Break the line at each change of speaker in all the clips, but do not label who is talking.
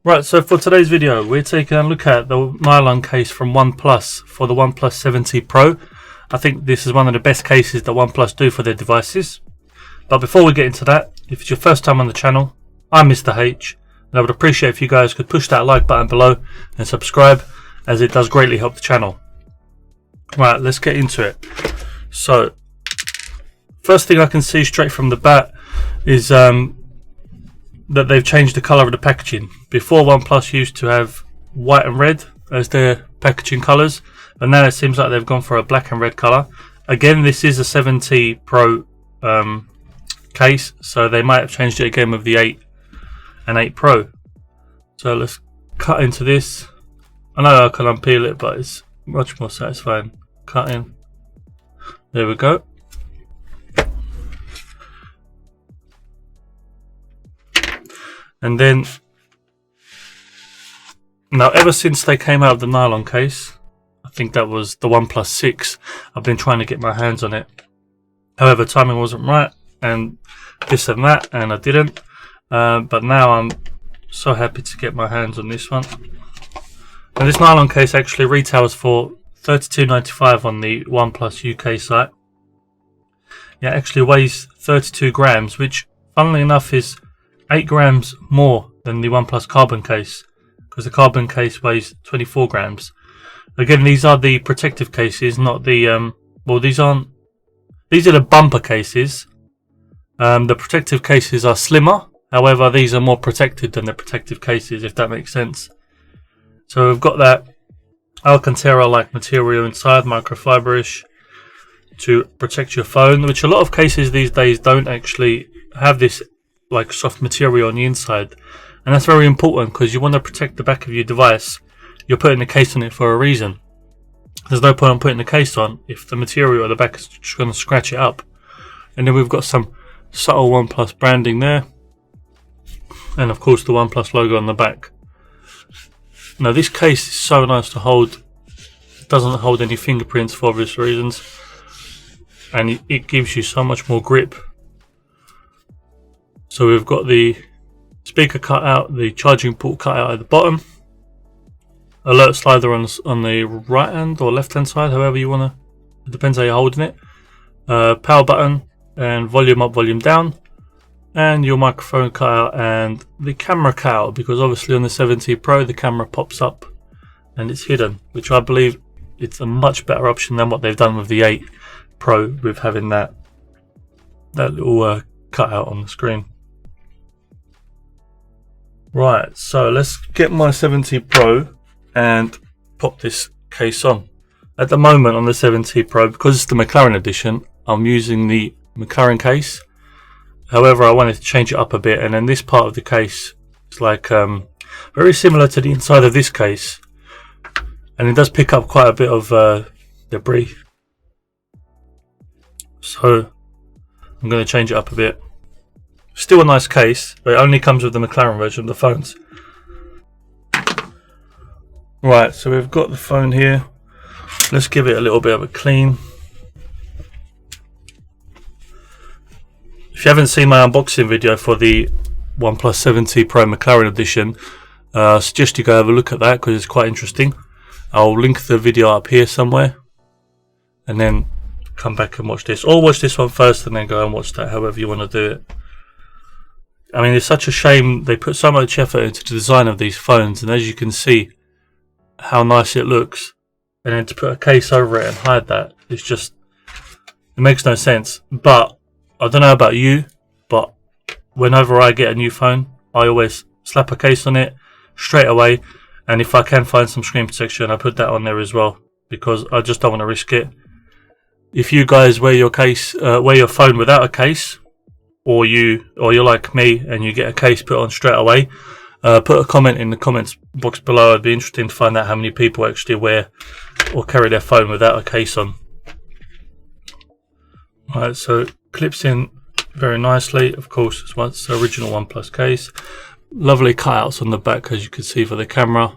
Right, so for today's video, we're taking a look at the nylon case from OnePlus for the OnePlus 7T Pro. I think this is one of the best cases that OnePlus do for their devices. But before we get into that, if it's your first time on the channel, I'm MrHtech, and I would appreciate if you guys could push that like button below and subscribe, as it does greatly help the channel. Right, let's get into it. So, first thing I can see straight from the bat is that they've changed the colour of the packaging. Before, OnePlus used to have white and red as their packaging colours, but now it seems like they've gone for a black and red colour. Again, this is a 7T Pro case, so they might have changed it again with the 8 and 8 Pro. So let's cut into this. I know I can unpeel it, but it's much more satisfying cutting. There we go. And then, now ever since they came out of the nylon case, I think that was the OnePlus 6, I've been trying to get my hands on it. However, timing wasn't right, and this and that, and I didn't. But now I'm so happy to get my hands on this one. And this nylon case actually retails for $32.95 on the OnePlus UK site. It actually weighs 32 grams, which funnily enough is 8 grams more than the OnePlus carbon case, because the carbon case weighs 24 grams. Again, these are the protective cases, not the well, these are the bumper cases. The protective cases are slimmer, however these are more protected than the protective cases, if that makes sense. So we've got that Alcantara like material inside, microfiberish, to protect your phone, which a lot of cases these days don't actually have this like soft material on the inside, and that's very important because you want to protect the back of your device. You're putting the case on it for a reason. There's no point in putting the case on if the material at the back is just going to scratch it up. And then we've got some subtle OnePlus branding there, and of course the OnePlus logo on the back. Now this case is so nice to hold. It doesn't hold any fingerprints for obvious reasons, and it gives you so much more grip. So we've got the speaker cut out, the charging port cut out at the bottom, alert slider on the right hand or left hand side, however you want to, it depends how you're holding it, power button and volume up, volume down, and your microphone cut out and the camera cut out, because obviously on the 7T Pro the camera pops up and it's hidden, which I believe it's a much better option than what they've done with the 8 Pro with having that little cut out on the screen. Right, so let's get my 7T Pro and pop this case on. At the moment on the 7T Pro, because it's the McLaren edition, I'm using the McLaren case. However, I wanted to change it up a bit, and then this part of the case is like very similar to the inside of this case, and it does pick up quite a bit of debris. So I'm going to change it up a bit. Still a nice case, but it only comes with the McLaren version of the phones. Right, so we've got the phone here. Let's give it a little bit of a clean. If you haven't seen my unboxing video for the OnePlus 7T Pro McLaren edition, I suggest you go have a look at that because it's quite interesting. I'll link the video up here somewhere, and then come back and watch this, or watch this one first and then go and watch that, however you want to do it. I mean, it's such a shame they put so much effort into the design of these phones, and as you can see how nice it looks, and then to put a case over it and hide that, it's just, it makes no sense. But I don't know about you, but whenever I get a new phone, I always slap a case on it straight away, and if I can find some screen protection, I put that on there as well, because I just don't want to risk it. If you guys wear your phone without a case, or you're like me and you get a case put on straight away, put a comment in the comments box below. It'd be interesting to find out how many people actually wear or carry their phone without a case on. Right, so it clips in very nicely. Of course, it's the original OnePlus case. Lovely cutouts on the back, as you can see, for the camera.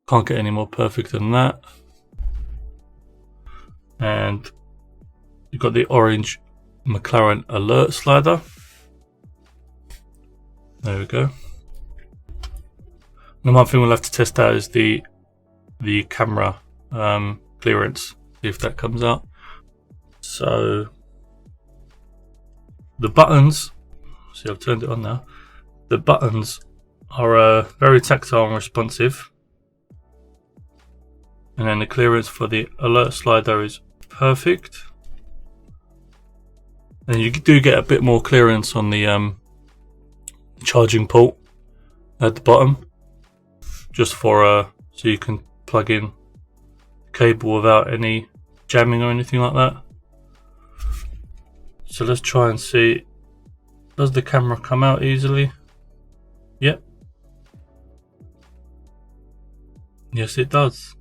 Can't get any more perfect than that. And you've got the orange McLaren alert slider. There we go. And one thing we'll have to test out is the camera clearance, see if that comes out. So the buttons, see, I've turned it on now. The buttons are very tactile and responsive, and then the clearance for the alert slider is perfect. And you do get a bit more clearance on the charging port at the bottom, just for so you can plug in the cable without any jamming or anything like that. So let's try and see, does the camera come out easily? Yep. Yes, it does.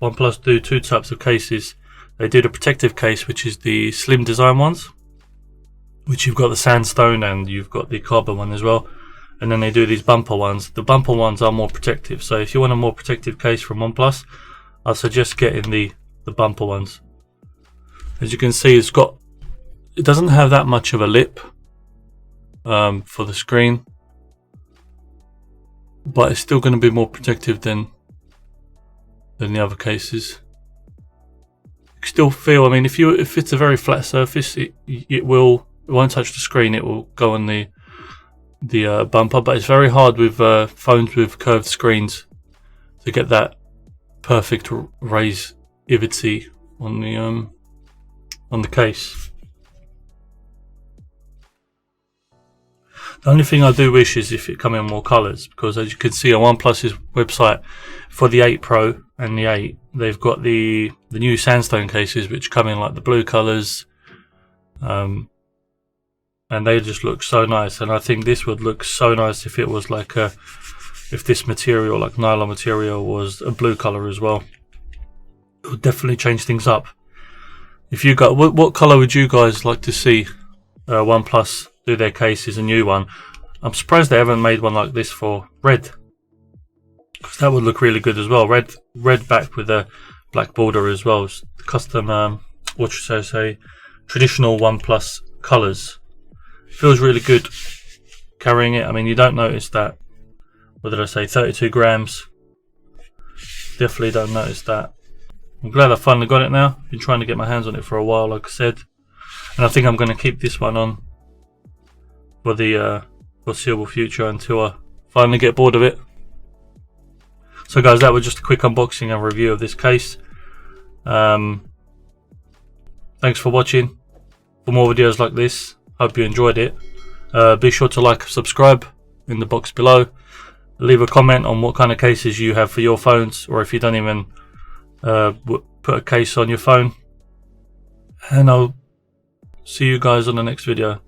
OnePlus do two types of cases. They do the protective case, which is the slim design ones, which you've got the sandstone and you've got the carbon one as well. And then they do these bumper ones. The bumper ones are more protective. So if you want a more protective case from OnePlus, I suggest getting the bumper ones. As you can see, it doesn't have that much of a lip for the screen, but it's still going to be more protective than the other cases. You can still feel, I mean, if it's a very flat surface, it won't touch the screen. It will go on the bumper, but it's very hard with phones with curved screens to get that perfect razivity on the case. The only thing I do wish is if it come in more colours, because as you can see on OnePlus's website, for the 8 Pro and the 8, they've got the new sandstone cases which come in like the blue colours, and they just look so nice. And I think this would look so nice if it was like if this material, like nylon material, was a blue colour as well. It would definitely change things up. If you got, what colour would you guys like to see OnePlus do their cases, a new one? I'm surprised they haven't made one like this for red, because that would look really good as well. Red back with a black border as well. It's custom, what should I say, traditional OnePlus colours. Feels really good carrying it. I mean, you don't notice that, what did I say, 32 grams. Definitely don't notice that. I'm glad I finally got it now. Been trying to get my hands on it for a while, like I said, and I think I'm going to keep this one on for the foreseeable future until I finally get bored of it. So guys, that was just a quick unboxing and review of this case. Thanks for watching. For more videos like this, hope you enjoyed it. Be sure to like and subscribe in the box below. Leave a comment on what kind of cases you have for your phones, or if you don't even put a case on your phone. And I'll see you guys on the next video.